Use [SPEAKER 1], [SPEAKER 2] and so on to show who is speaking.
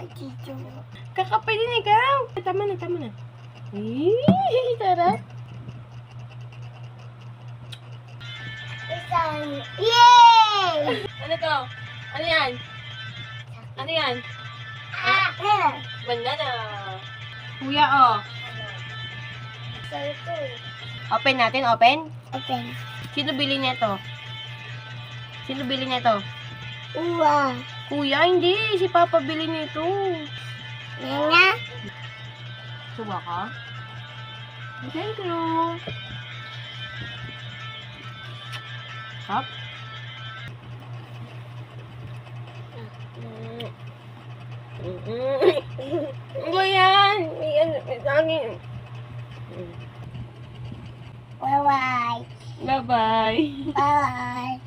[SPEAKER 1] Dito.
[SPEAKER 2] Kakapay din ikaw. Tama na, tama na. Sarap.
[SPEAKER 1] Isang, yay!
[SPEAKER 2] Ano to? Ano yan? Ano yan?
[SPEAKER 1] Ah,
[SPEAKER 2] Banana. Kuya, oh.
[SPEAKER 1] so ito.
[SPEAKER 2] Open natin, open.
[SPEAKER 1] Open.
[SPEAKER 2] Sino bili nito? Sino bili nito?
[SPEAKER 1] Uwa.
[SPEAKER 2] Kuya, hindi. Si Papa bili nito.
[SPEAKER 1] Nga.
[SPEAKER 2] Suba ka? Thank you. Hop. Ano yan? Yan, angin.
[SPEAKER 1] Bye-bye.
[SPEAKER 2] Bye-bye.
[SPEAKER 1] Bye-bye.